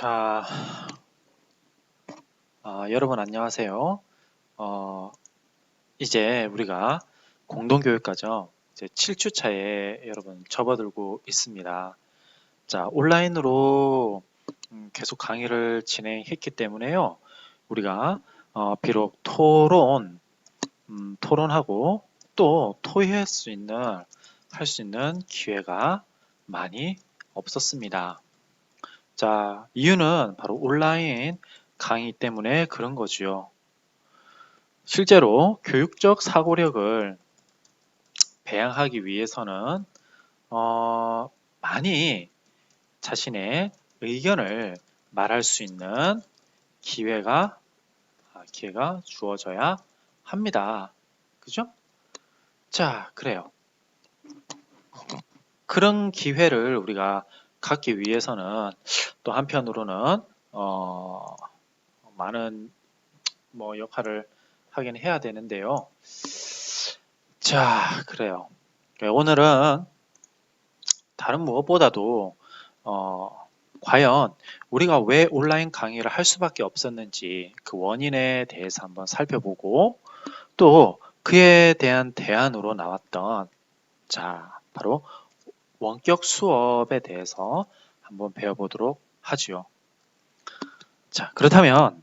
자, 여러분 안녕하세요. 이제 우리가 공동교육과정 이제 7주차에 여러분 접어들고 있습니다. 자, 온라인으로 계속 강의를 진행했기 때문에요. 우리가 비록 토론하고 또 토의할 수 있는 기회가 많이 없었습니다. 자, 이유는 바로 온라인 강의 때문에 그런 거지요. 실제로 교육적 사고력을 배양하기 위해서는 많이 자신의 의견을 말할 수 있는 기회가 주어져야 합니다. 그죠? 자, 그래요. 그런 기회를 우리가 갖기 위해서는 또 한편으로는 많은 역할을 하긴 해야 되는데요. 자, 그래요. 오늘은 다른 무엇보다도 과연 우리가 왜 온라인 강의를 할 수밖에 없었는지 그 원인에 대해서 한번 살펴보고 또 그에 대한 대안으로 나왔던 바로 원격 수업에 대해서 한번 배워보도록 하죠. 자, 그렇다면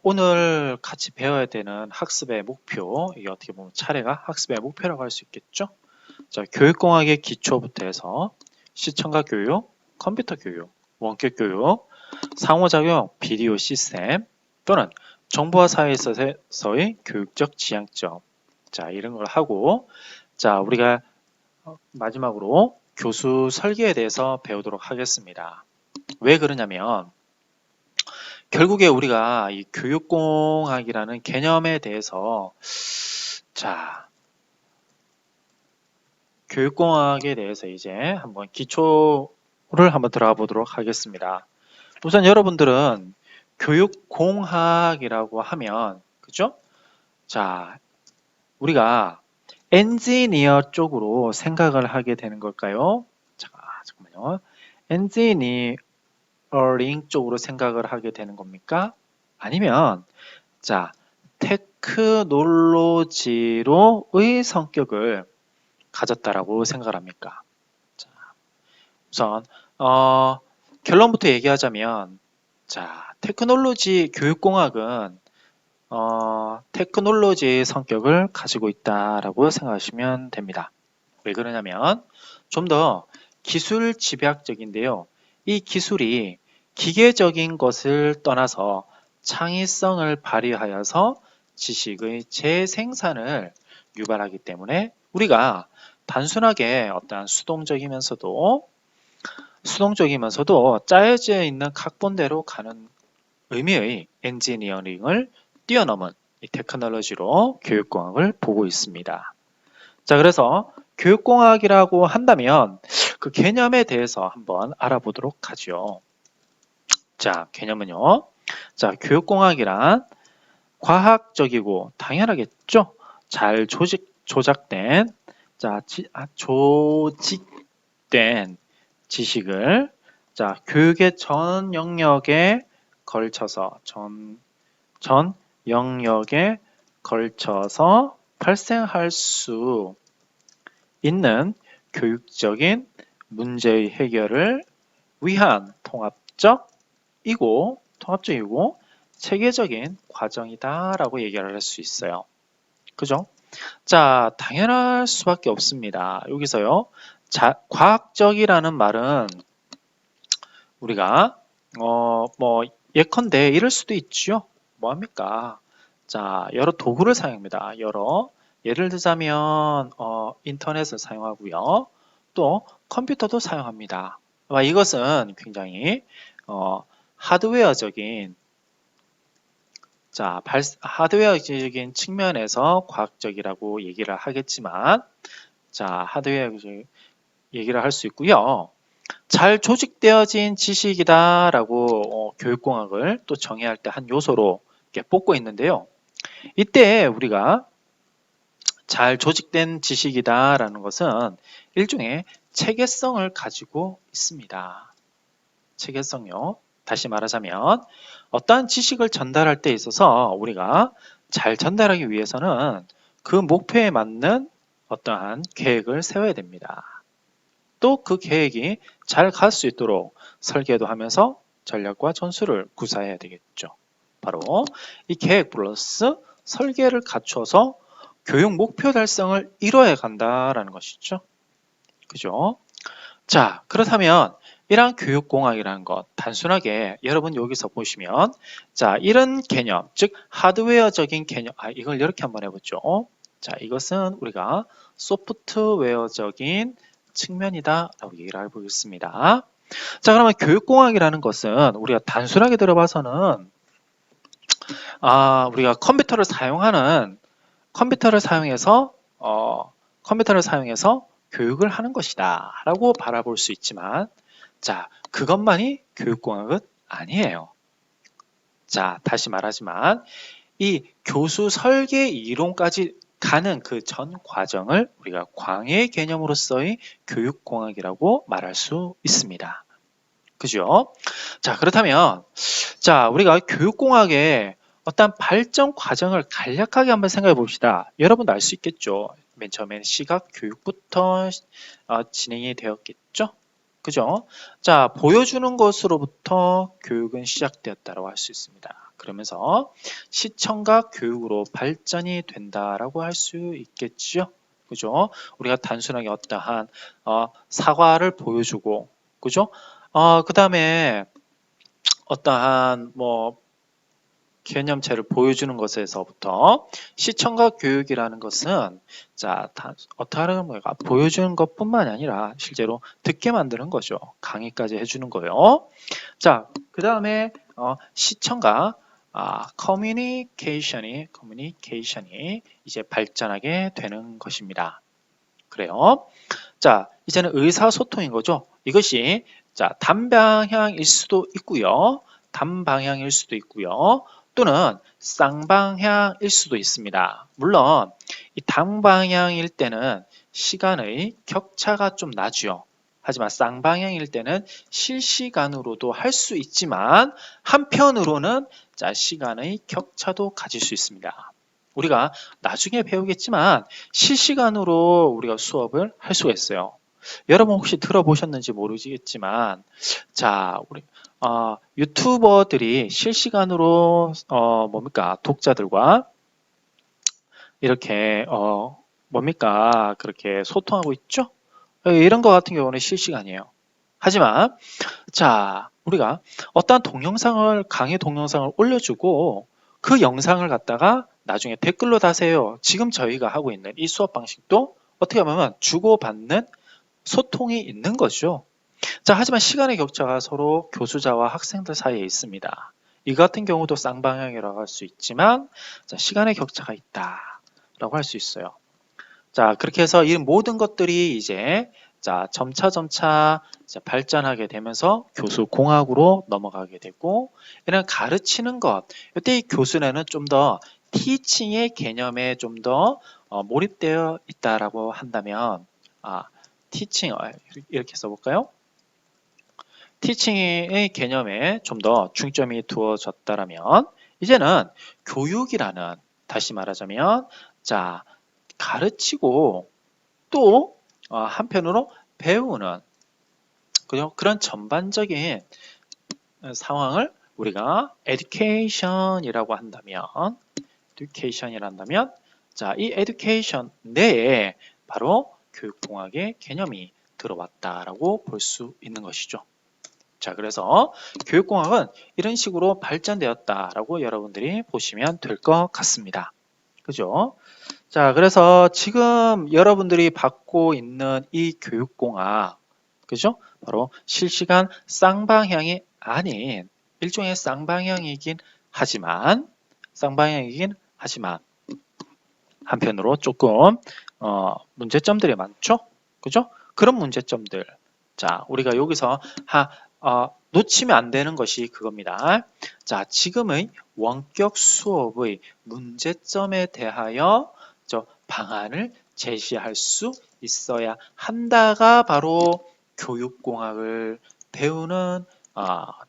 오늘 같이 배워야 되는 학습의 목표, 이게 어떻게 보면 차례가 학습의 목표라고 할 수 있겠죠? 자, 교육공학의 기초부터 해서 시청각 교육, 컴퓨터 교육, 원격 교육, 상호작용 비디오 시스템 또는 정보화 사회에서의 교육적 지향점. 자, 이런 걸 하고, 자, 우리가 마지막으로 교수 설계에 대해서 배우도록 하겠습니다. 왜 그러냐면, 결국에 우리가 이 교육공학이라는 개념에 대해서 교육공학에 대해서 이제 한번 기초를 한번 들어가 보도록 하겠습니다. 우선 여러분들은 교육공학이라고 하면 그죠? 자, 우리가 엔지니어 쪽으로 생각을 하게 되는 걸까요? 잠깐만요. 엔지니어링 쪽으로 생각을 하게 되는 겁니까? 아니면 테크놀로지로의 성격을 가졌다라고 생각을 합니까? 자, 우선 결론부터 얘기하자면 테크놀로지 교육공학은 테크놀로지의 성격을 가지고 있다라고 생각하시면 됩니다. 왜 그러냐면 좀 더 기술 집약적인데요. 이 기술이 기계적인 것을 떠나서 창의성을 발휘하여서 지식의 재생산을 유발하기 때문에 우리가 단순하게 어떠한 수동적이면서도 짜여져 있는 각본대로 가는 의미의 엔지니어링을 뛰어넘은 이 테크놀로지로 교육공학을 보고 있습니다. 자, 그래서 교육공학이라고 한다면 그 개념에 대해서 한번 알아보도록 하죠. 자, 개념은요. 자, 교육공학이란 과학적이고 당연하겠죠. 잘 조작된 조직된 지식을 교육의 전 영역에 걸쳐서 발생할 수 있는 교육적인 문제의 해결을 위한 통합적이고 체계적인 과정이다라고 얘기를 할 수 있어요. 그죠? 자, 당연할 수밖에 없습니다. 여기서요. 과학적이라는 말은 우리가 예컨대 이럴 수도 있죠. 뭐합니까? 자, 여러 도구를 사용합니다. 예를 들자면 인터넷을 사용하고요. 또 컴퓨터도 사용합니다. 이것은 굉장히 하드웨어적인 하드웨어적인 측면에서 과학적이라고 얘기를 하겠지만 하드웨어적인 얘기를 할 수 있고요. 잘 조직되어진 지식이다라고 교육공학을 또 정의할 때 한 요소로 이렇게 뽑고 있는데요. 이때 우리가 잘 조직된 지식이다라는 것은 일종의 체계성을 가지고 있습니다. 체계성요. 다시 말하자면 어떠한 지식을 전달할 때 있어서 우리가 잘 전달하기 위해서는 그 목표에 맞는 어떠한 계획을 세워야 됩니다. 또 그 계획이 잘 갈 수 있도록 설계도 하면서 전략과 전술을 구사해야 되겠죠. 바로 이 계획 플러스 설계를 갖춰서 교육 목표 달성을 이뤄야 간다라는 것이죠. 그죠? 자, 그렇다면 이러한 교육공학이라는 것, 단순하게 여러분 여기서 보시면 자, 이런 개념, 즉 하드웨어적인 개념, 이걸 이렇게 한번 해보죠. 자, 이것은 우리가 소프트웨어적인 측면이다 라고 얘기를 해보겠습니다. 자, 그러면 교육공학이라는 것은 우리가 단순하게 들어봐서는 우리가 컴퓨터를 사용해서 교육을 하는 것이다 라고 바라볼 수 있지만, 자, 그것만이 교육공학은 아니에요. 자, 다시 말하지만 이 교수 설계 이론까지 가는 그 전 과정을 우리가 광의 개념으로서의 교육공학이라고 말할 수 있습니다. 그죠? 자, 그렇다면 자, 우리가 교육공학의 어떤 발전 과정을 간략하게 한번 생각해 봅시다. 여러분도 알 수 있겠죠? 맨 처음에는 시각 교육부터 진행이 되었겠죠? 그죠? 자, 보여주는 것으로부터 교육은 시작되었다고 할 수 있습니다. 그러면서 시청각 교육으로 발전이 된다라고 할 수 있겠죠? 그죠? 우리가 단순하게 어떠한 사과를 보여주고, 그죠? 그 다음에 어떠한 개념체를 보여주는 것에서부터 시청각 교육이라는 것은 자, 어떠한 거가 보여주는 것뿐만 아니라 실제로 듣게 만드는 거죠. 강의까지 해주는 거예요. 자, 그 다음에 시청각 커뮤니케이션이 이제 발전하게 되는 것입니다. 그래요. 자, 이제는 의사소통인 거죠. 이것이 자, 단방향일 수도 있고요. 단방향일 수도 있고요. 또는 쌍방향일 수도 있습니다. 물론 이 단방향일 때는 시간의 격차가 좀 나죠. 하지만 쌍방향일 때는 실시간으로도 할 수 있지만 한편으로는 자, 시간의 격차도 가질 수 있습니다. 우리가 나중에 배우겠지만 실시간으로 우리가 수업을 할 수가 있어요. 여러분 혹시 들어보셨는지 모르겠지만 자, 우리 유튜버들이 실시간으로 독자들과 이렇게 그렇게 소통하고 있죠? 이런 거 같은 경우는 실시간이에요. 하지만 자, 우리가 어떠한 강의 동영상을 올려주고 그 영상을 갖다가 나중에 댓글로 다세요. 지금 저희가 하고 있는 이 수업 방식도 어떻게 보면 주고받는 소통이 있는 거죠. 자, 하지만 시간의 격차가 서로 교수자와 학생들 사이에 있습니다. 이 같은 경우도 쌍방향이라고 할 수 있지만 자, 시간의 격차가 있다라고 할 수 있어요. 자, 그렇게 해서 이 모든 것들이 이제 자, 점차 이제 발전하게 되면서 교수 공학으로 넘어가게 되고, 이런 가르치는 것, 이때 이 교수는 좀 더 티칭의 개념에 좀 더 몰입되어 있다라고 한다면, 티칭 이렇게 써볼까요? 티칭의 개념에 좀 더 중점이 두어졌다라면, 이제는 교육이라는, 다시 말하자면 자, 가르치고 또 한편으로 배우는 그런 전반적인 상황을 우리가 education이라고 한다면 자, 이 education 내에 바로 교육공학의 개념이 들어왔다라고 볼 수 있는 것이죠. 자, 그래서 교육공학은 이런 식으로 발전되었다라고 여러분들이 보시면 될 것 같습니다. 그죠? 자, 그래서 지금 여러분들이 받고 있는 이 교육공학, 그죠? 바로 실시간 쌍방향이 아닌 일종의 쌍방향이긴 하지만 한편으로 조금 문제점들이 많죠? 그죠? 그런 문제점들. 자, 우리가 여기서 놓치면 안 되는 것이 그겁니다. 자, 지금의 원격 수업의 문제점에 대하여 방안을 제시할 수 있어야 한다가 바로 교육공학을 배우는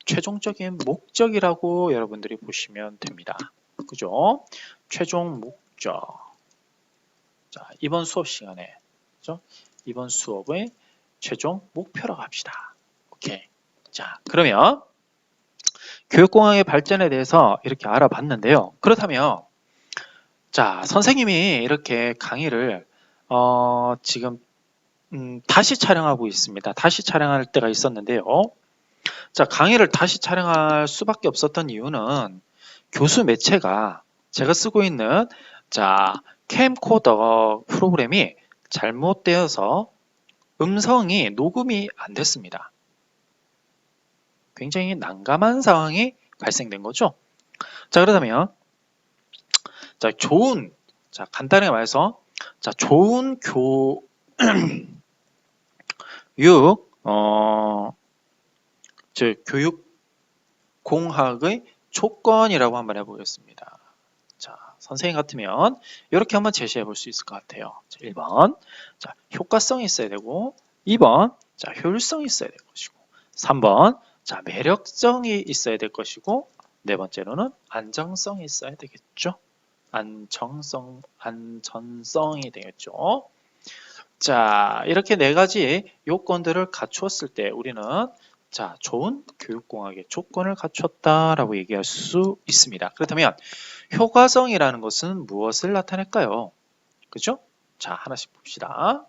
최종적인 목적이라고 여러분들이 보시면 됩니다. 그죠? 최종 목적. 자, 이번 수업 시간에, 그죠? 이번 수업의 최종 목표라고 합시다. 오케이. 자, 그러면 교육공학의 발전에 대해서 이렇게 알아봤는데요. 그렇다면, 자, 선생님이 이렇게 강의를, 지금, 다시 촬영하고 있습니다. 다시 촬영할 때가 있었는데요. 자, 강의를 다시 촬영할 수밖에 없었던 이유는 교수 매체가 제가 쓰고 있는, 자, 캠코더 프로그램이 잘못되어서 음성이 녹음이 안 됐습니다. 굉장히 난감한 상황이 발생된 거죠. 자, 그렇다면, 자, 간단하게 말해서, 자, 좋은 교육 공학의 조건이라고 한번 해보겠습니다. 자, 선생님 같으면 이렇게 한번 제시해 볼 수 있을 것 같아요. 자, 1번, 자, 효과성이 있어야 되고, 2번, 자, 효율성이 있어야 될 것이고, 3번, 자, 매력성이 있어야 될 것이고, 네 번째로는 안정성이 있어야 되겠죠. 안전성이 되겠죠. 자, 이렇게 네 가지 요건들을 갖추었을 때 우리는 자, 좋은 교육공학의 조건을 갖췄다라고 얘기할 수 있습니다. 그렇다면 효과성이라는 것은 무엇을 나타낼까요? 그죠? 자, 하나씩 봅시다.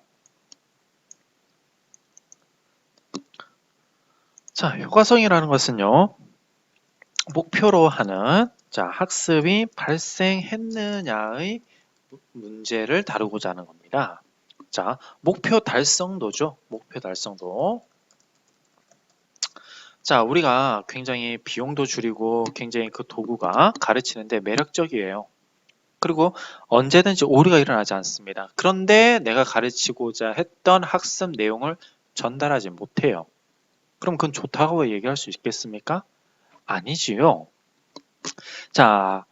자, 효과성이라는 것은요, 목표로 하는 자, 학습이 발생했느냐의 문제를 다루고자 하는 겁니다. 자, 목표 달성도죠. 목표 달성도. 자, 우리가 굉장히 비용도 줄이고 굉장히 그 도구가 가르치는데 매력적이에요. 그리고 언제든지 오류가 일어나지 않습니다. 그런데 내가 가르치고자 했던 학습 내용을 전달하지 못해요. 그럼 그건 좋다고 얘기할 수 있겠습니까? 아니지요. 자,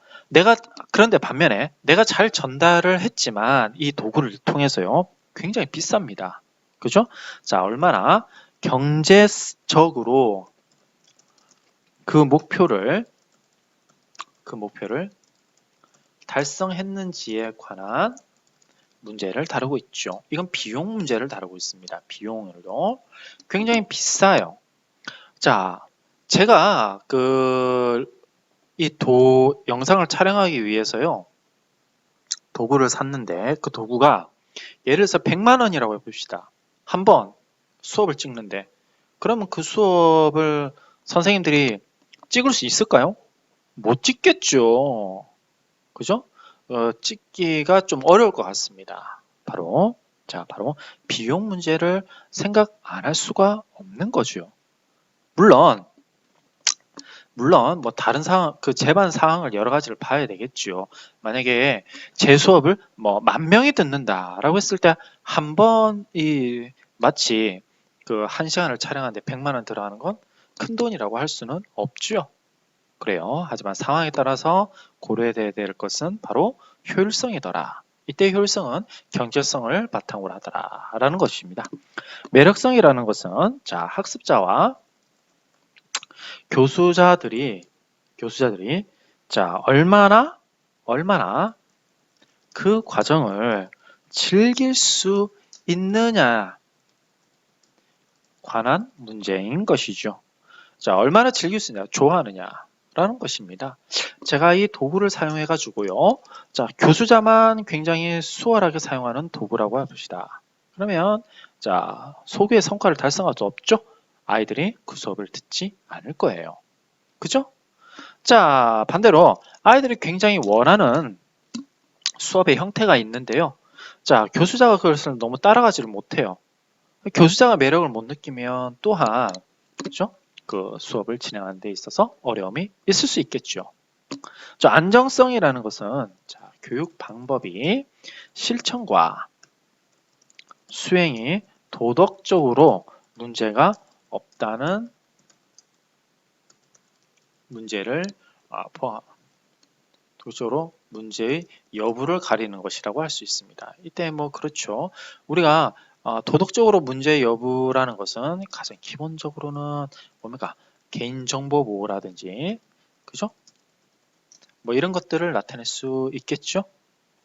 그런데 반면에 내가 잘 전달을 했지만 이 도구를 통해서요, 굉장히 비쌉니다. 그죠? 자, 얼마나 경제적으로 그 목표를 달성했는지에 관한 문제를 다루고 있죠. 이건 비용 문제를 다루고 있습니다. 비용으로 굉장히 비싸요. 자, 제가 영상을 촬영하기 위해서요, 도구를 샀는데 그 도구가 예를 들어서 100만 원이라고 해봅시다. 한 번 수업을 찍는데 그러면 그 수업을 선생님들이 찍을 수 있을까요? 못 찍겠죠. 그죠? 찍기가 좀 어려울 것 같습니다. 바로 비용 문제를 생각 안 할 수가 없는 거죠. 물론 뭐 다른 상황, 그 제반 상황을 여러 가지를 봐야 되겠죠. 만약에 제 수업을 뭐 10,000명이 듣는다라고 했을 때 한 번이 마치 그 1시간을 촬영하는데 100만 원 들어가는 건 큰 돈이라고 할 수는 없죠. 그래요. 하지만 상황에 따라서 고려해야 될 것은 바로 효율성이더라. 이때 효율성은 경제성을 바탕으로 하더라라는 것입니다. 매력성이라는 것은 자, 학습자와 교수자들이 자, 얼마나 그 과정을 즐길 수 있느냐 관한 문제인 것이죠. 자, 얼마나 즐길 수 있냐, 좋아하느냐라는 것입니다. 제가 이 도구를 사용해 가지고요. 자, 교수자만 굉장히 수월하게 사용하는 도구라고 해봅시다. 그러면 자, 소규의 성과를 달성할 수 없죠? 아이들이 그 수업을 듣지 않을 거예요. 그죠? 자, 반대로 아이들이 굉장히 원하는 수업의 형태가 있는데요. 자, 교수자가 그것을 너무 따라가지를 못해요. 교수자가 매력을 못 느끼면 또한 그죠? 그 수업을 진행하는 데 있어서 어려움이 있을 수 있겠죠. 자, 안정성이라는 것은 자, 교육 방법이 실천과 수행이 도덕적으로 문제가 없다는 문제를 도덕적으로 문제의 여부를 가리는 것이라고 할 수 있습니다. 이때 뭐 그렇죠. 우리가 도덕적으로 문제의 여부라는 것은 가장 기본적으로는 뭡니까? 개인정보 보호라든지, 그죠? 뭐 이런 것들을 나타낼 수 있겠죠?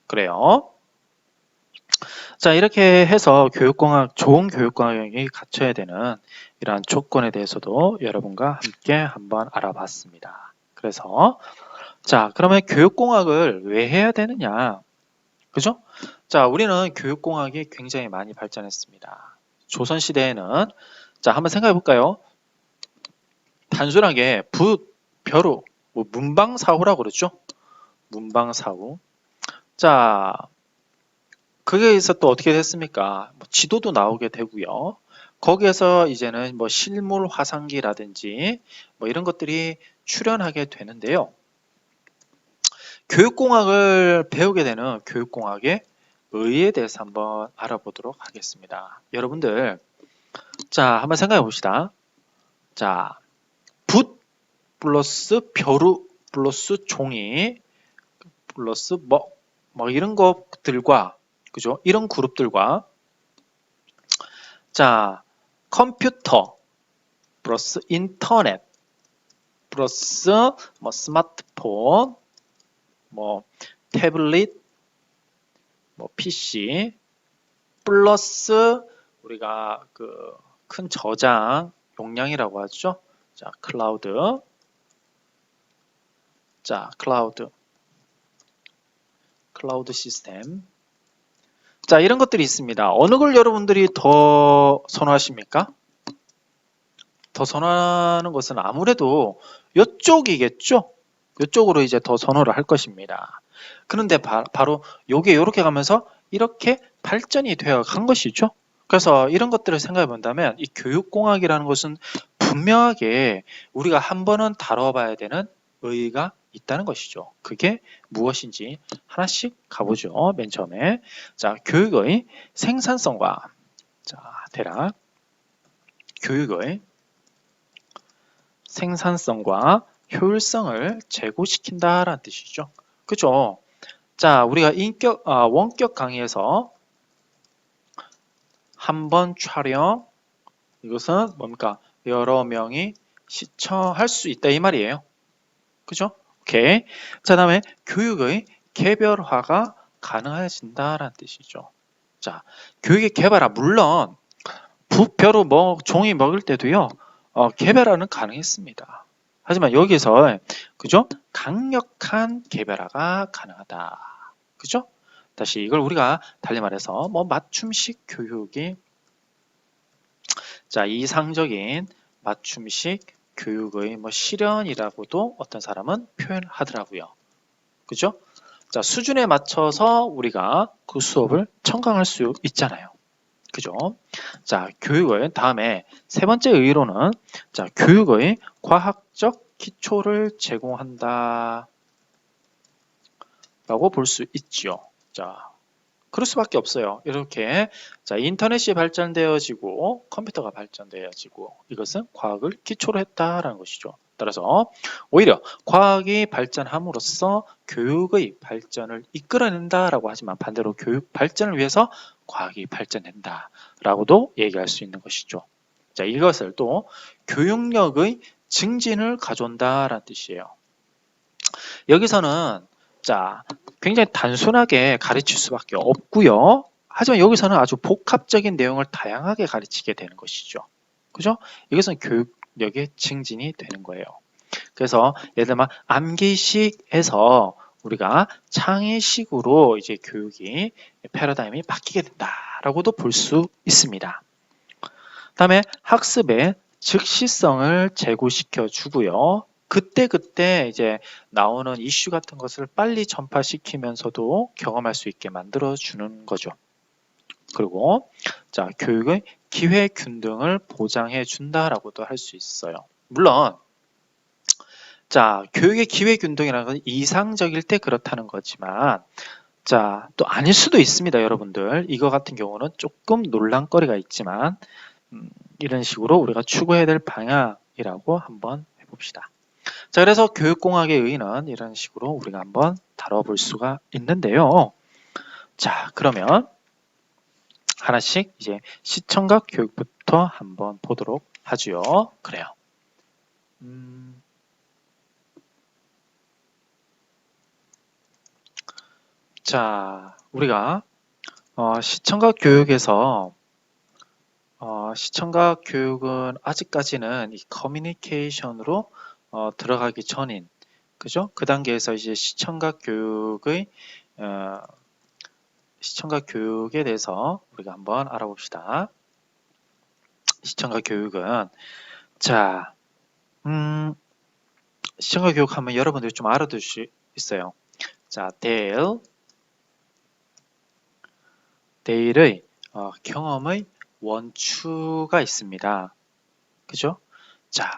그래요. 자, 이렇게 해서 좋은 교육공학이 갖춰야 되는 이러한 조건에 대해서도 여러분과 함께 한번 알아봤습니다. 그래서, 자, 그러면 교육공학을 왜 해야 되느냐? 그죠? 자, 우리는 교육공학이 굉장히 많이 발전했습니다. 조선시대에는, 자, 한번 생각해 볼까요? 단순하게 벼루, 뭐 문방사후라고 그러죠? 문방사후. 자, 거기에서 또 어떻게 됐습니까? 뭐 지도도 나오게 되고요. 거기에서 이제는 뭐 실물 화상기라든지 뭐 이런 것들이 출현하게 되는데요. 교육공학을 배우게 되는 교육공학의 의의에 대해서 한번 알아보도록 하겠습니다. 여러분들, 자, 한번 생각해 봅시다. 자, 붓 플러스 벼루 플러스 종이 플러스 뭐 이런 것들과, 그죠? 이런 그룹들과, 자, 컴퓨터 플러스 인터넷 플러스 뭐 스마트폰, 뭐 태블릿, 뭐 PC 플러스 우리가 그 큰 저장 용량이라고 하죠. 자, 클라우드. 자, 클라우드 시스템. 자, 이런 것들이 있습니다. 어느 걸 여러분들이 더 선호하십니까? 더 선호하는 것은 아무래도 이쪽이겠죠? 이쪽으로 이제 더 선호를 할 것입니다. 그런데 바로 요게 이렇게 가면서 이렇게 발전이 되어 간 것이죠. 그래서 이런 것들을 생각해 본다면 이 교육공학이라는 것은 분명하게 우리가 한 번은 다뤄봐야 되는 의의가 있다는 것이죠. 그게 무엇인지 하나씩 가보죠. 맨 처음에. 자, 교육의 생산성과, 자, 대략 교육의 생산성과 효율성을 제고시킨다라는 뜻이죠. 그죠? 자, 우리가 원격 강의에서 한 번 촬영, 이것은 뭡니까? 여러 명이 시청할 수 있다 이 말이에요. 그죠? 오케이. 자, 다음에 교육의 개별화가 가능해진다라는 뜻이죠. 자, 교육의 개발화, 물론 벼루 종이 먹을 때도요, 개별화는 가능했습니다. 하지만 여기서, 그죠? 강력한 개별화가 가능하다. 그죠? 다시 이걸 우리가 달리 말해서 뭐 맞춤식 교육이, 자, 이상적인 맞춤식 교육의 뭐 실현이라고도 어떤 사람은 표현하더라고요. 그죠? 자, 수준에 맞춰서 우리가 그 수업을 청강할 수 있잖아요. 그죠? 자, 교육의 다음에 세 번째 의의로는, 자, 교육의 과학적 기초를 제공한다 라고 볼 수 있죠. 자, 그럴 수밖에 없어요. 이렇게, 자, 인터넷이 발전되어지고 컴퓨터가 발전되어지고 이것은 과학을 기초로 했다라는 것이죠. 따라서 오히려 과학이 발전함으로써 교육의 발전을 이끌어낸다라고 하지만 반대로 교육 발전을 위해서 과학이 발전된다라고도 얘기할 수 있는 것이죠. 자, 이것을 또 교육력의 증진을 가져온다라는 뜻이에요. 여기서는, 자, 굉장히 단순하게 가르칠 수밖에 없고요. 하지만 여기서는 아주 복합적인 내용을 다양하게 가르치게 되는 것이죠. 그죠? 이것은 교육력의 증진이 되는 거예요. 그래서 예를 들면 암기식에서 우리가 창의식으로 이제 교육이 패러다임이 바뀌게 된다라고도 볼 수 있습니다. 다음에 학습의 즉시성을 제고시켜 주고요. 그때 이제 나오는 이슈 같은 것을 빨리 전파시키면서도 경험할 수 있게 만들어 주는 거죠. 그리고, 자, 교육의 기회 균등을 보장해 준다라고도 할 수 있어요. 물론, 자, 교육의 기회 균등이라는 건 이상적일 때 그렇다는 거지만, 자, 또 아닐 수도 있습니다, 여러분들. 이거 같은 경우는 조금 논란거리가 있지만, 이런 식으로 우리가 추구해야 될 방향이라고 한번 해봅시다. 자, 그래서 교육공학의 의의는 이런 식으로 우리가 한번 다뤄볼 수가 있는데요. 자, 그러면 하나씩 이제 시청각 교육부터 한번 보도록 하죠. 그래요. 자, 우리가 시청각 교육에서 시청각 교육은 아직까지는 이 커뮤니케이션으로 들어가기 전인, 그죠? 그 단계에서 이제 시청각 교육의 시청각 교육에 대해서 우리가 한번 알아봅시다. 시청각 교육은 자, 시청각 교육하면 여러분들이 좀 알아둘 수 있어요. 자, 데일의 경험의 원추가 있습니다. 그죠? 자,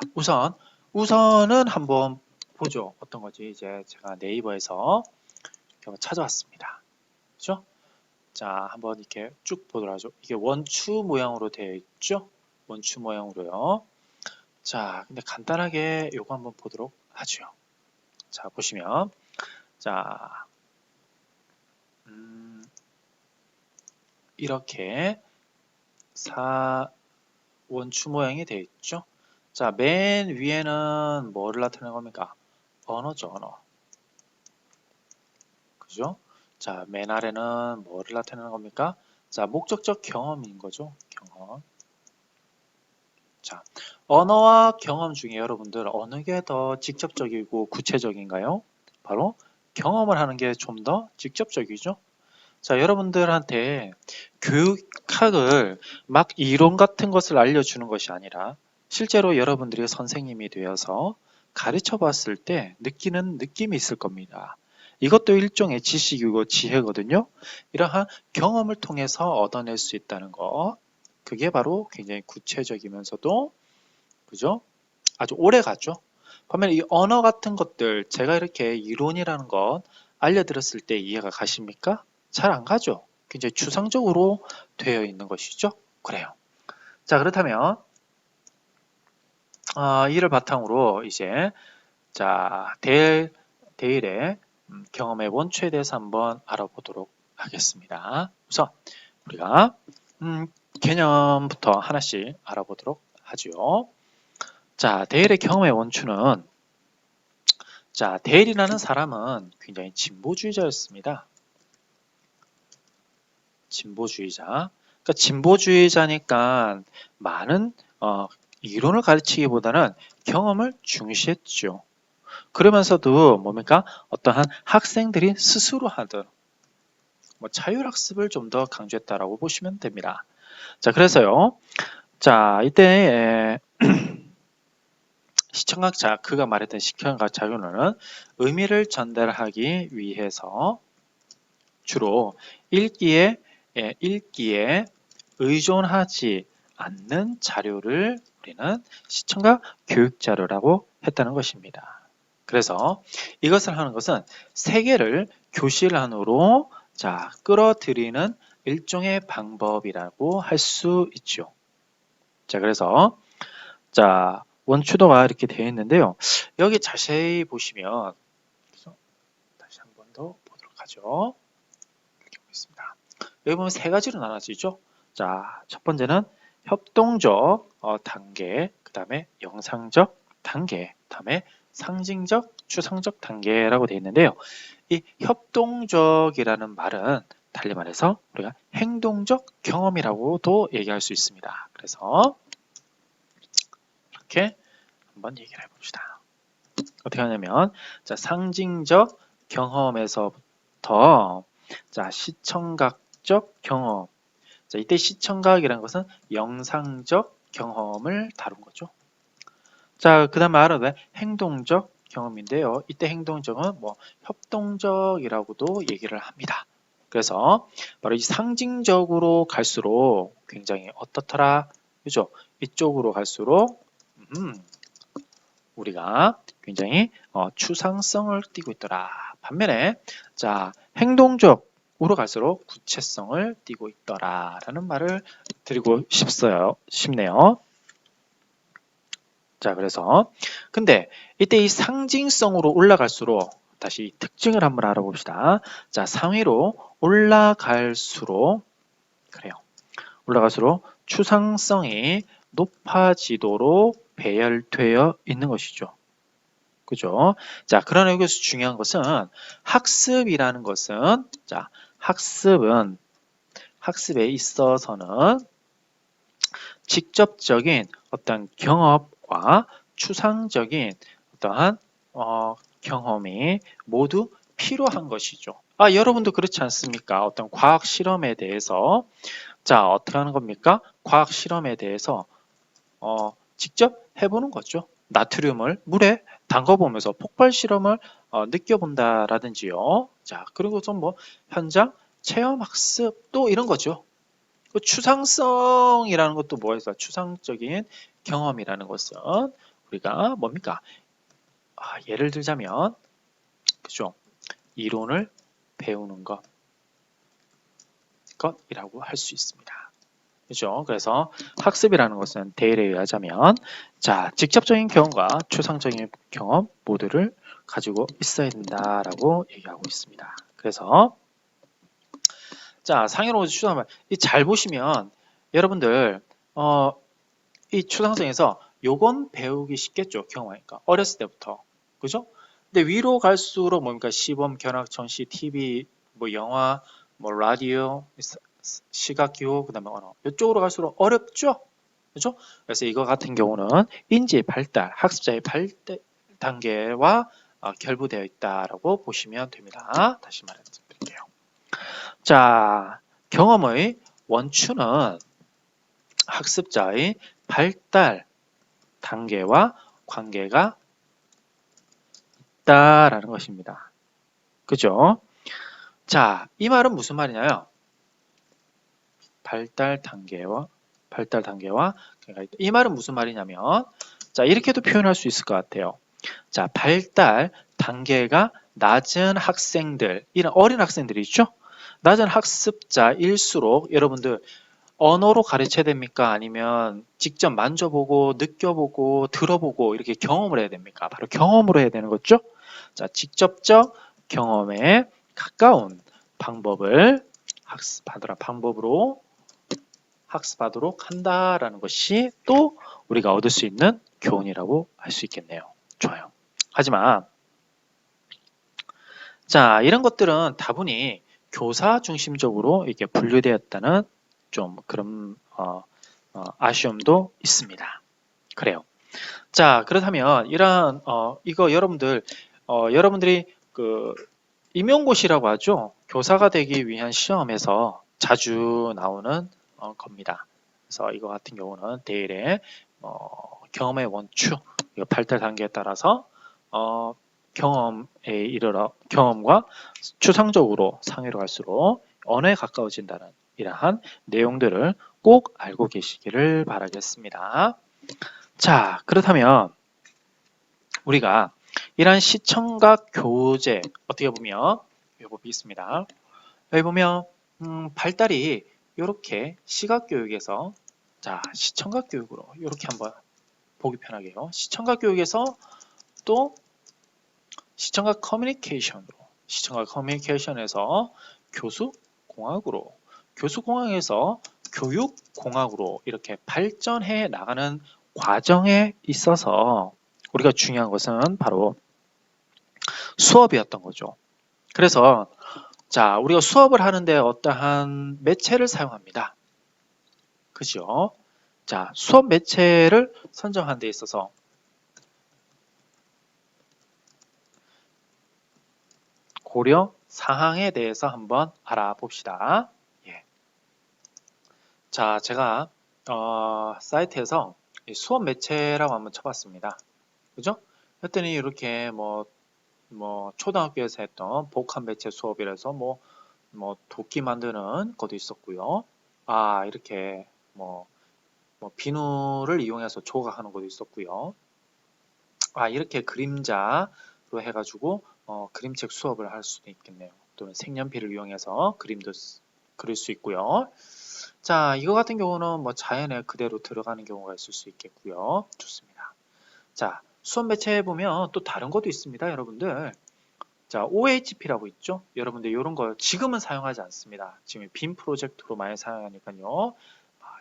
우선은 한번 보죠. 어떤 거지? 이제 제가 네이버에서 한번 찾아왔습니다. 그죠? 자, 한번 이렇게 쭉 보도록 하죠. 이게 원추 모양으로 되어 있죠? 원추 모양으로요. 자, 근데 간단하게 요거 한번 보도록 하죠. 자, 보시면 자, 이렇게 원추 모양이 되어 있죠. 자, 맨 위에는 뭐를 나타내는 겁니까? 언어죠, 언어. 그죠? 자, 맨 아래는 뭐를 나타내는 겁니까? 자, 목적적 경험인 거죠. 경험. 자, 언어와 경험 중에 여러분들 어느 게 더 직접적이고 구체적인가요? 바로 경험을 하는 게 좀 더 직접적이죠. 자, 여러분들한테 교육학을 막 이론 같은 것을 알려주는 것이 아니라 실제로 여러분들이 선생님이 되어서 가르쳐 봤을 때 느끼는 느낌이 있을 겁니다. 이것도 일종의 지식이고 지혜거든요. 이러한 경험을 통해서 얻어낼 수 있다는 거. 그게 바로 굉장히 구체적이면서도 그죠? 아주 오래 가죠. 반면에 이 언어 같은 것들 제가 이렇게 이론이라는 것 알려드렸을 때 이해가 가십니까? 잘 안 가죠. 굉장히 추상적으로 되어 있는 것이죠. 그래요. 자, 그렇다면 이를 바탕으로 이제 자 데일의 경험의 원초에 대해서 한번 알아보도록 하겠습니다. 우선 우리가 개념부터 하나씩 알아보도록 하죠. 자, 데일의 경험의 원추는 자, 데일이라는 사람은 굉장히 진보주의자였습니다. 진보주의자. 그러니까 진보주의자니까 많은 이론을 가르치기보다는 경험을 중시했죠. 그러면서도 뭡니까? 어떠한 학생들이 스스로 하던 자율학습을 좀 더 강조했다라고 보시면 됩니다. 자, 그래서요. 자, 이때 시청각 그가 말했던 시청각 자료는 의미를 전달하기 위해서 주로 읽기에 의존하지 않는 자료를 우리는 시청각 교육 자료라고 했다는 것입니다. 그래서 이것을 하는 것은 세계를 교실 안으로 끌어들이는 일종의 방법이라고 할 수 있죠. 자, 그래서 원추도가 이렇게 되어 있는데요. 여기 자세히 보시면 다시 한 번 더 보도록 하죠. 이렇게 보겠습니다. 여기 보면 세 가지로 나눠지죠. 자, 첫 번째는 협동적 단계, 그 다음에 영상적 단계, 그 다음에 상징적, 추상적 단계라고 되어 있는데요. 이 협동적이라는 말은 달리 말해서 우리가 행동적 경험이라고도 얘기할 수 있습니다. 그래서 이렇게 한번 얘기를 해봅시다. 어떻게 하냐면 상징적 경험에서부터 시청각적 경험. 이때 시청각이라는 것은 영상적 경험을 다룬 거죠. 그 다음에 알아봐야 행동적 경험인데요. 이때 행동적은 협동적이라고도 얘기를 합니다. 그래서 바로 이 상징적으로 갈수록 굉장히 어떻더라? 그죠? 이쪽으로 갈수록 우리가 굉장히 추상성을 띠고 있더라. 반면에 행동적으로 갈수록 구체성을 띠고 있더라 라는 말을 드리고 싶네요. 그래서 근데 이때 이 상징성으로 올라갈수록 다시 특징을 한번 알아봅시다. 상위로 올라갈수록 그래요. 올라갈수록 추상성이 높아지도록 배열되어 있는 것이죠. 그죠? 자, 그러나 여기서 중요한 것은 학습이라는 것은, 자, 학습에 있어서는 직접적인 어떤 경험과 추상적인 어떠한 경험이 모두 필요한 것이죠. 아, 여러분도 그렇지 않습니까? 어떤 과학 실험에 대해서 자, 어떻게 하는 겁니까? 과학 실험에 대해서 직접 해보는 거죠. 나트륨을 물에 담가보면서 폭발 실험을 느껴본다라든지요. 자, 그리고 좀 뭐 현장 체험 학습 또 이런 거죠. 그 추상성이라는 것도 뭐에서 추상적인 경험이라는 것은 우리가 뭡니까? 예를 들자면 그죠? 이론을 배우는 것이라고 할 수 있습니다. 그죠? 그래서 학습이라는 것은 대일에 의하자면 자, 직접적인 경험과 추상적인 경험 모두를 가지고 있어야 된다라고 얘기하고 있습니다. 그래서 자, 상해로 추상을 잘 보시면 여러분들 이 추상성에서 요건 배우기 쉽겠죠. 경험하니까 어렸을 때부터 그죠? 근데 위로 갈수록 뭡니까? 시범, 견학, 전시, TV, 뭐 영화, 뭐 라디오, 시각 기호, 그다음에 언어. 이쪽으로 갈수록 어렵죠. 그죠? 그래서 이거 같은 경우는 인지 발달, 학습자의 발달 단계와 결부되어 있다라고 보시면 됩니다. 다시 말해드릴게요. 자, 경험의 원추는 학습자의 발달 단계와 관계가 있다라는 것입니다. 그죠? 자, 이 말은 무슨 말이냐요? 발달 단계와 관계가 있다. 이 말은 무슨 말이냐면 자, 이렇게도 표현할 수 있을 것 같아요. 자, 발달 단계가 낮은 학생들, 이런 어린 학생들이 있죠? 낮은 학습자일수록 여러분들 언어로 가르쳐야 됩니까? 아니면 직접 만져보고 느껴보고 들어보고 이렇게 경험을 해야 됩니까? 바로 경험으로 해야 되는 거죠. 자, 직접적 경험에 가까운 방법으로 학습하도록 한다라는 것이 또 우리가 얻을 수 있는 교훈이라고 할 수 있겠네요. 좋아요. 하지만 자, 이런 것들은 다분히 교사 중심적으로 이렇게 분류되었다는 좀 그런 아쉬움도 있습니다. 그래요. 자, 그렇다면 이러한 이거 여러분들이 그 임용고시라고 하죠. 교사가 되기 위한 시험에서 자주 나오는 겁니다. 그래서 이거 같은 경우는 대일의 경험의 원추, 이거 발달 단계에 따라서 경험과 추상적으로 상위로 갈수록 언어에 가까워진다는 이러한 내용들을 꼭 알고 계시기를 바라겠습니다. 자, 그렇다면 우리가 이러한 시청각 교재 어떻게 보면 요법이 있습니다. 여기 보면 발달이 이렇게 시각 교육에서 자, 시청각 교육으로 이렇게 한번 보기 편하게요. 시청각 교육에서 또 시청각 커뮤니케이션에서 교수공학에서 교육공학으로 이렇게 발전해 나가는 과정에 있어서 우리가 중요한 것은 바로 수업이었던 거죠. 그래서 자, 우리가 수업을 하는데 어떠한 매체를 사용합니다. 그죠? 자, 수업 매체를 선정하는 데 있어서 고려 사항에 대해서 한번 알아봅시다. 예. 자, 제가 사이트에서 수업 매체라고 한번 쳐봤습니다. 그죠? 했더니 이렇게 뭐 초등학교에서 했던 복합 매체 수업이라서 뭐 도끼 만드는 것도 있었고요. 이렇게 뭐 비누를 이용해서 조각하는 것도 있었고요. 이렇게 그림자로 해가지고 그림책 수업을 할 수도 있겠네요. 또는 색연필을 이용해서 그림도 그릴 수 있고요. 자, 이거 같은 경우는 뭐 자연에 그대로 들어가는 경우가 있을 수 있겠고요. 좋습니다. 자, 수업 매체에 보면 또 다른 것도 있습니다, 여러분들. 자, OHP라고 있죠? 여러분들 이런 거 지금은 사용하지 않습니다. 지금 빔 프로젝트로 많이 사용하니까요.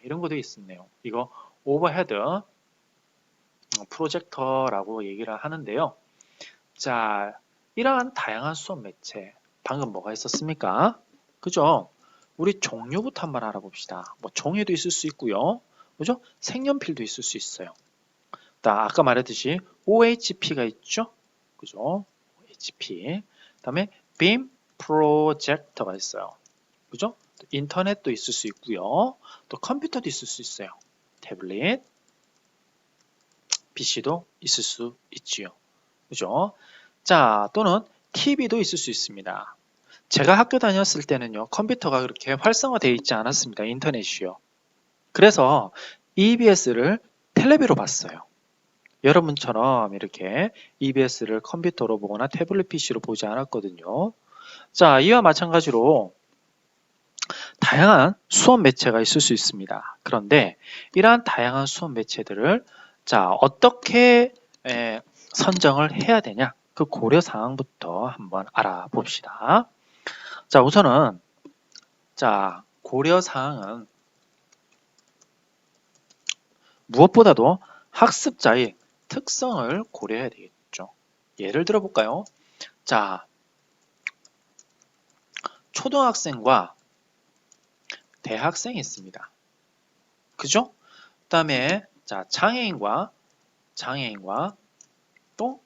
이런 것도 있었네요. 이거 오버헤드 프로젝터라고 얘기를 하는데요. 자, 이러한 다양한 수업 매체, 방금 뭐가 있었습니까? 그죠? 우리 종류부터 한번 알아봅시다. 뭐 종이도 있을 수 있고요. 그죠? 색연필도 있을 수 있어요. 아까 말했듯이 OHP가 있죠? 그죠? OHP. 그다음에 빔 프로젝터가 있어요. 그죠? 인터넷도 있을 수 있고요. 또 컴퓨터도 있을 수 있어요. 태블릿, PC도 있을 수 있지요. 그죠? 자, 또는 TV도 있을 수 있습니다. 제가 학교 다녔을 때는요, 컴퓨터가 그렇게 활성화되어 있지 않았습니다. 인터넷이요. 그래서 EBS를 텔레비로 봤어요. 여러분처럼 이렇게 EBS를 컴퓨터로 보거나 태블릿 PC로 보지 않았거든요. 자, 이와 마찬가지로 다양한 수업 매체가 있을 수 있습니다. 그런데 이러한 다양한 수업 매체들을 자, 어떻게 선정을 해야 되냐? 그 고려 사항부터 한번 알아봅시다. 자, 우선은 자, 고려 사항은 무엇보다도 학습자의 특성을 고려해야 되겠죠. 예를 들어 볼까요? 자, 초등학생과 대학생이 있습니다. 그죠? 그다음에 자, 장애인과 또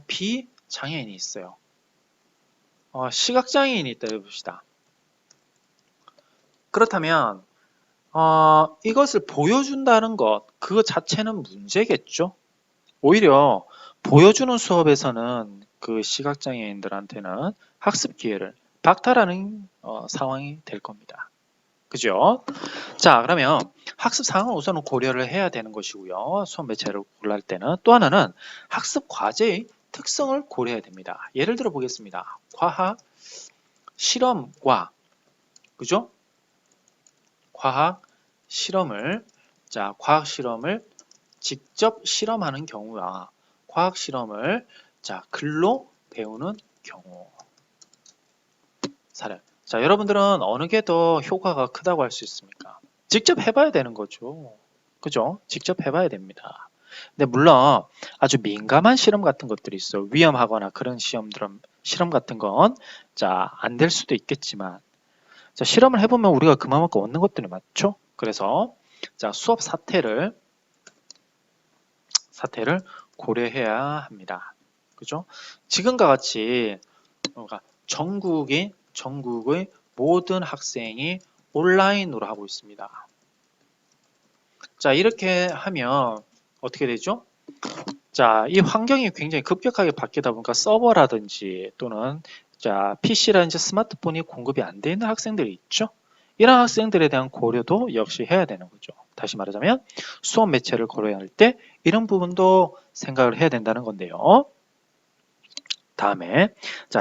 비장애인이 있어요. 시각장애인이 있다 해봅시다. 그렇다면 이것을 보여준다는 것, 그거 자체는 문제겠죠? 오히려 보여주는 수업에서는 그 시각장애인들한테는 학습 기회를 박탈하는 상황이 될 겁니다. 그죠? 자, 그러면 학습 상황을 우선은 고려를 해야 되는 것이고요. 수업 매체를 고려할 때는 또 하나는 학습 과제의 특성을 고려해야 됩니다. 예를 들어 보겠습니다. 과학 실험과 그죠? 과학 실험을 직접 실험하는 경우와 과학 실험을 글로 배우는 경우 사례. 자, 여러분들은 어느 게 더 효과가 크다고 할 수 있습니까? 직접 해봐야 되는 거죠. 그죠? 직접 해봐야 됩니다. 근데 물론 아주 민감한 실험 같은 것들이 있어. 위험하거나 그런 실험 같은 건 안 될 수도 있겠지만 자, 실험을 해보면 우리가 그만큼 얻는 것들이 많죠. 그래서 수업 사태를 고려해야 합니다. 그죠? 지금과 같이 뭔가 전국의 모든 학생이 온라인으로 하고 있습니다. 자, 이렇게 하면 어떻게 되죠? 자, 이 환경이 굉장히 급격하게 바뀌다 보니까 서버라든지 또는 PC라든지 스마트폰이 공급이 안 되는 학생들이 있죠. 이런 학생들에 대한 고려도 역시 해야 되는 거죠. 다시 말하자면 수업 매체를 고려할 때 이런 부분도 생각을 해야 된다는 건데요. 다음에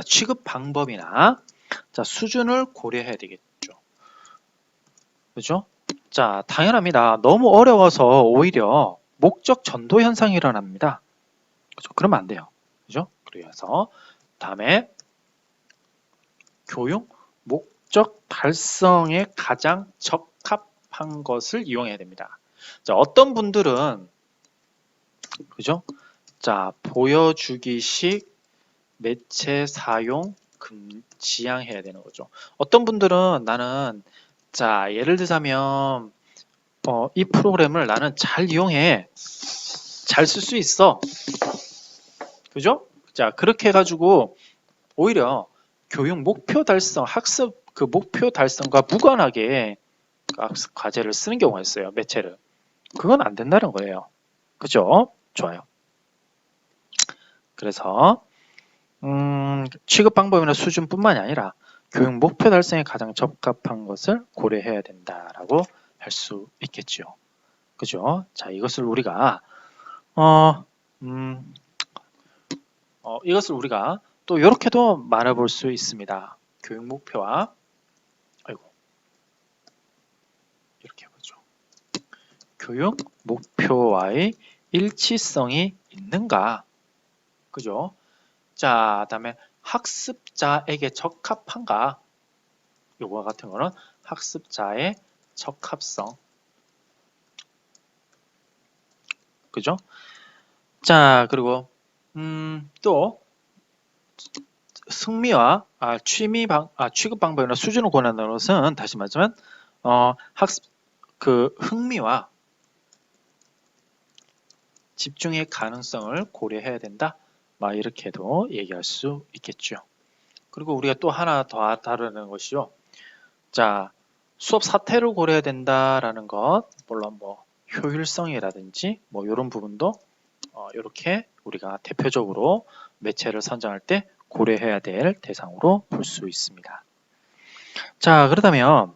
취급 방법이나 수준을 고려해야 되겠죠. 그죠? 자, 당연합니다. 너무 어려워서 오히려 목적 전도 현상이 일어납니다. 그죠? 그러면 안 돼요. 그죠? 그래서 다음에 교육 목적 달성에 가장 적합한 것을 이용해야 됩니다. 자, 어떤 분들은 그죠? 자, 보여주기식 매체 사용 지양해야 되는 거죠. 어떤 분들은 나는 예를 들자면 이 프로그램을 나는 잘 이용해. 잘 쓸 수 있어. 그죠? 자, 그렇게 해가지고 오히려 교육 목표 달성, 학습 그 목표 달성과 무관하게 학습 과제를 쓰는 경우가 있어요. 매체를. 그건 안 된다는 거예요. 그죠? 좋아요. 그래서 취급 방법이나 수준뿐만이 아니라 교육 목표 달성에 가장 적합한 것을 고려해야 된다라고 할 수 있겠죠. 그죠? 자, 이것을 우리가 이것을 우리가 또 이렇게도 말해볼 수 있습니다. 교육 목표와 이렇게 해보죠. 교육 목표와의 일치성이 있는가? 그죠? 자, 다음에 학습자에게 적합한가? 요거와 같은 거는 학습자의 적합성. 그죠? 자, 그리고 또 승미와 취급 방법이나 수준을 권한다는 것은 다시 말하자면 학습 흥미와 집중의 가능성을 고려해야 된다. 막 이렇게도 얘기할 수 있겠죠. 그리고 우리가 또 하나 더 다루는 것이요. 자, 수업 사태를 고려해야 된다라는 것, 물론 뭐 효율성이라든지 뭐 이런 부분도 이렇게 우리가 대표적으로 매체를 선정할 때 고려해야 될 대상으로 볼 수 있습니다. 자, 그렇다면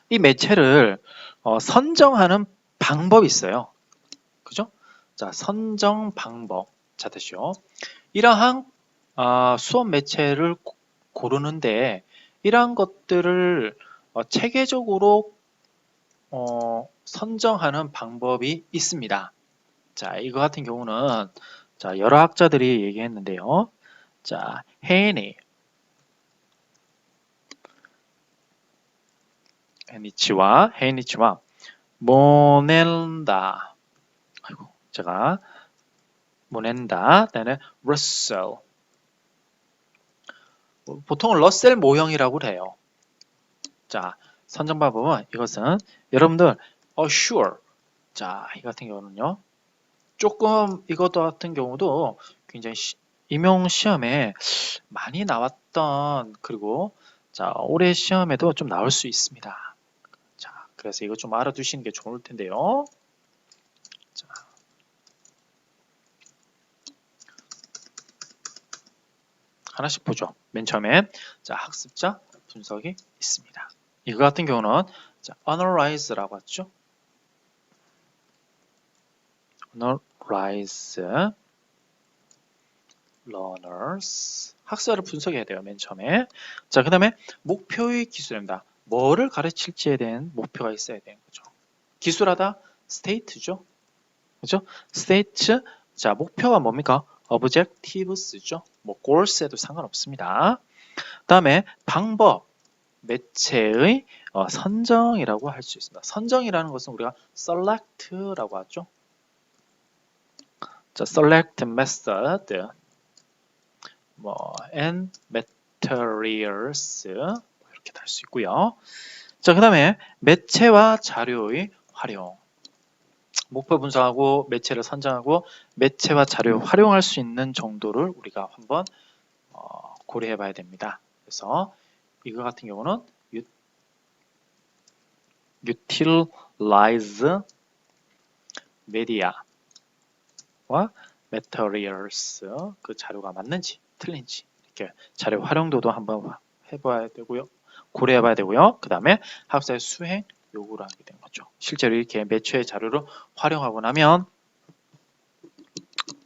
이 매체를 선정하는 방법이 있어요. 그죠? 자, 선정 방법. 자, 다시요. 이러한 수업 매체를 고르는데 이러한 것들을 체계적으로 선정하는 방법이 있습니다. 자, 이거 같은 경우는 자, 여러 학자들이 얘기했는데요. 자, 헤이니치와 모넨다. 아이고, 제가 모넨다. 그다음에 러셀. 보통 러셀 모형이라고 해요. 자, 선정 방법은 이것은 여러분들 sure. 자, 이 같은 경우는요. 조금 이것 같은 경우도 굉장히 임용 시험에 많이 나왔던 그리고 자, 올해 시험에도 좀 나올 수 있습니다. 자, 그래서 이거 좀 알아두시는 게 좋을 텐데요. 자, 하나씩 보죠. 맨 처음에 자, 학습자 분석이 있습니다. 이거 같은 경우는 자, analyze라고 하죠. analyze learners 학습자를 분석해야 돼요. 맨 처음에. 자, 그 다음에 목표의 기술입니다. 뭐를 가르칠지에 대한 목표가 있어야 되는 거죠. 기술하다 state죠. 그죠? state. 자, 목표가 뭡니까? objectives죠. 뭐 goals에도 상관없습니다. 그 다음에 방법, 매체의 선정이라고 할 수 있습니다. 선정이라는 것은 우리가 select라고 하죠. 자, select method, 뭐 and materials 이렇게 달 수 있고요. 자, 그 다음에 매체와 자료의 활용. 목표 분석하고 매체를 선정하고 매체와 자료를 활용할 수 있는 정도를 우리가 한번 고려해 봐야 됩니다. 그래서 이거 같은 경우는 utilize media와 materials 그 자료가 맞는지 틀린지 이렇게 자료 활용도도 한번 해봐야 되고요. 고려해 봐야 되고요. 그 다음에 학습자의 수행 요구를 하게 된 거죠. 실제로 이렇게 매체의 자료를 활용하고 나면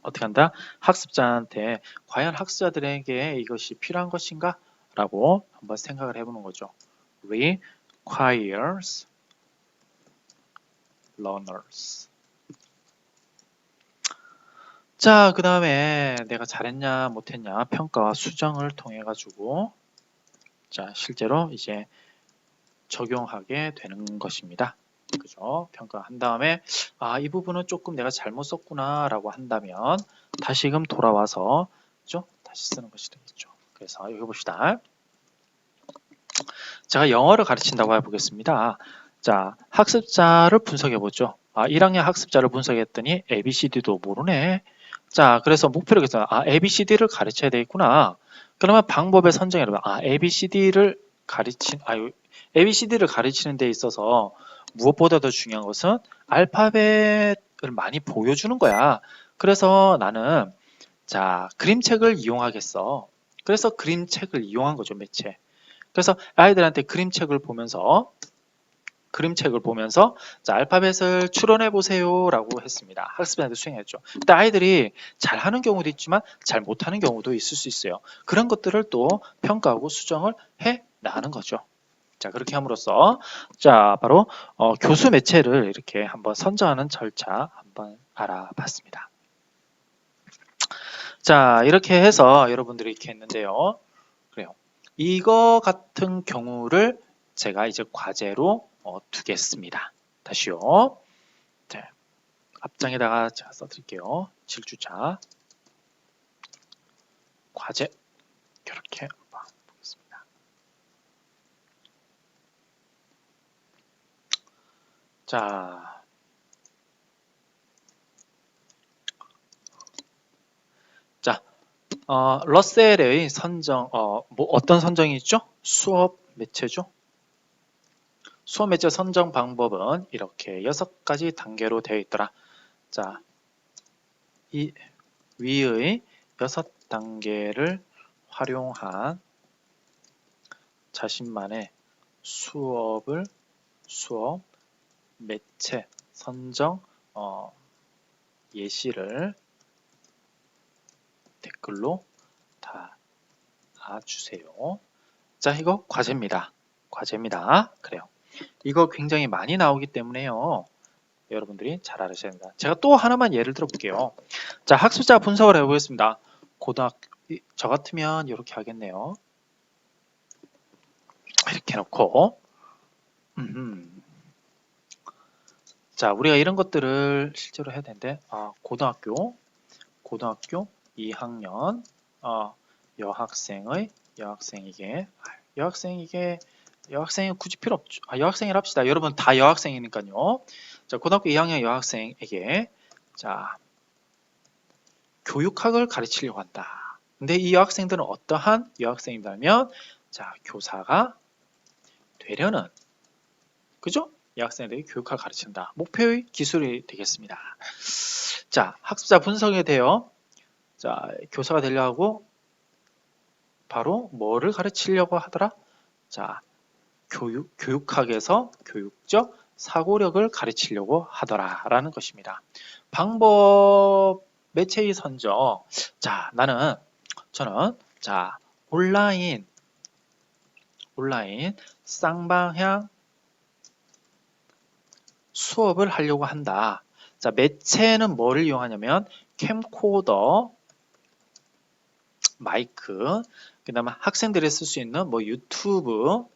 어떻게 한다? 학습자한테 과연 학습자들에게 이것이 필요한 것인가? 라고 한번 생각을 해보는 거죠. requires learners. 자, 그 다음에 내가 잘했냐 못했냐 평가와 수정을 통해 가지고 자, 실제로 이제 적용하게 되는 것입니다. 그죠? 평가한 다음에 이 부분은 조금 내가 잘못 썼구나 라고 한다면 다시금 돌아와서 그죠? 다시 쓰는 것이 되겠죠. 그래서 여기 봅시다. 제가 영어를 가르친다고 해보겠습니다. 자, 학습자를 분석해 보죠. 1학년 학습자를 분석했더니 ABCD도 모르네. 자, 그래서 목표를 해서 ABCD를 가르쳐야 되겠구나. 그러면 방법의 선정이라면 ABCD를 가르치는 데 있어서 무엇보다 더 중요한 것은 알파벳을 많이 보여주는 거야. 그래서 나는 자, 그림책을 이용하겠어. 그래서 그림책을 이용한 거죠, 매체. 그래서 아이들한테 그림책을 보면서 자, 알파벳을 추론해 보세요 라고 했습니다. 학습자한테 수행했죠. 근데 아이들이 잘하는 경우도 있지만 잘 못하는 경우도 있을 수 있어요. 그런 것들을 또 평가하고 수정을 해 나가는 거죠. 자, 그렇게 함으로써 자, 바로 교수 매체를 이렇게 한번 선정하는 절차 한번 알아봤습니다. 자, 이렇게 해서 여러분들이 이렇게 했는데요. 그래요. 이거 같은 경우를 제가 이제 과제로 두겠습니다. 다시요. 자, 앞장에다가 제가 써드릴게요. 7주차 과제 이렇게 보겠습니다. 자, 러셀의 선정, 어떤 선정이 있죠? 수업 매체죠? 수업 매체 선정 방법은 이렇게 6가지 단계로 되어 있더라. 자, 이 위의 6단계를 활용한 자신만의 수업 매체 선정 예시를 댓글로 달아주세요. 자, 이거 과제입니다. 그래요. 이거 굉장히 많이 나오기 때문에요. 여러분들이 잘 알으셔야 됩니다. 제가 또 하나만 예를 들어 볼게요. 자, 학습자 분석을 해보겠습니다. 고등학교, 저 같으면 이렇게 하겠네요. 이렇게 해놓고, 자, 우리가 이런 것들을 실제로 해야 되는데, 고등학교 2학년, 여학생이 굳이 필요 없죠. 여학생이라 합시다. 여러분 다 여학생이니까요. 자, 고등학교 2학년 여학생에게, 자, 교육학을 가르치려고 한다. 근데 이 여학생들은 어떠한 여학생이라면, 자, 교사가 되려는, 그죠? 여학생들이 교육학을 가르친다. 목표의 기술이 되겠습니다. 자, 학습자 분석에 대해, 자, 교사가 되려고 하고, 바로 뭐를 가르치려고 하더라? 자, 교육학에서 교육적 사고력을 가르치려고 하더라라는 것입니다. 방법 매체의 선정. 자, 저는 자, 온라인 쌍방향 수업을 하려고 한다. 자, 매체는 뭐를 이용하냐면 캠코더, 마이크, 그다음에 학생들이 쓸 수 있는 뭐 유튜브,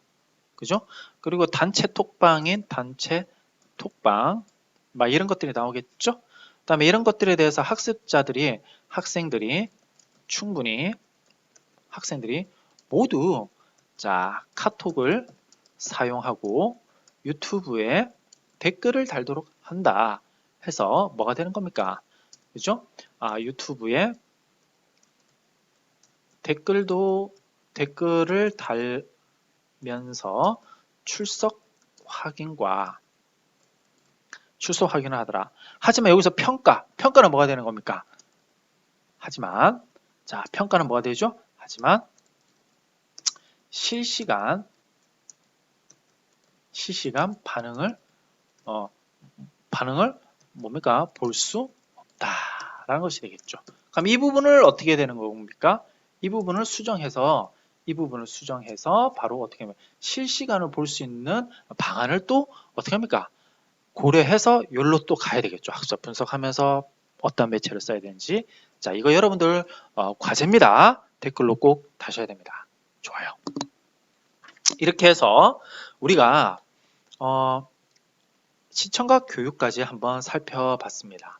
그죠? 그리고 단체 톡방인 단체 톡방, 막 이런 것들이 나오겠죠? 그다음에 이런 것들에 대해서 학생들이 충분히 모두, 자, 카톡을 사용하고 유튜브에 댓글을 달도록 한다 해서 뭐가 되는 겁니까? 그죠? 유튜브에 댓글을 달면서 출석 확인을 하더라. 하지만 여기서 평가는 뭐가 되는 겁니까? 자, 평가는 뭐가 되죠? 하지만 실시간 반응을 뭡니까? 볼 수 없다라는 것이 되겠죠. 그럼 이 부분을 어떻게 되는 겁니까? 이 부분을 수정해서 바로 어떻게 하면 실시간을 볼 수 있는 방안을 또 어떻게 합니까? 고려해서 여기로 또 가야 되겠죠. 학습자 분석하면서 어떤 매체를 써야 되는지. 자, 이거 여러분들 과제입니다. 댓글로 꼭 다셔야 됩니다. 좋아요. 이렇게 해서 우리가 시청각 교육까지 한번 살펴봤습니다.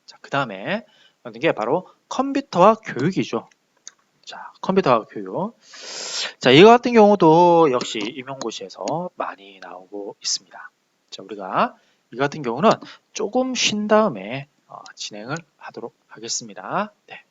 자, 그 다음에 이게 바로 컴퓨터와 교육이죠. 자, 컴퓨터와 교육. 자, 이거 같은 경우도 역시 임용고시에서 많이 나오고 있습니다. 자, 우리가 이 같은 경우는 조금 쉰 다음에 진행을 하도록 하겠습니다. 네.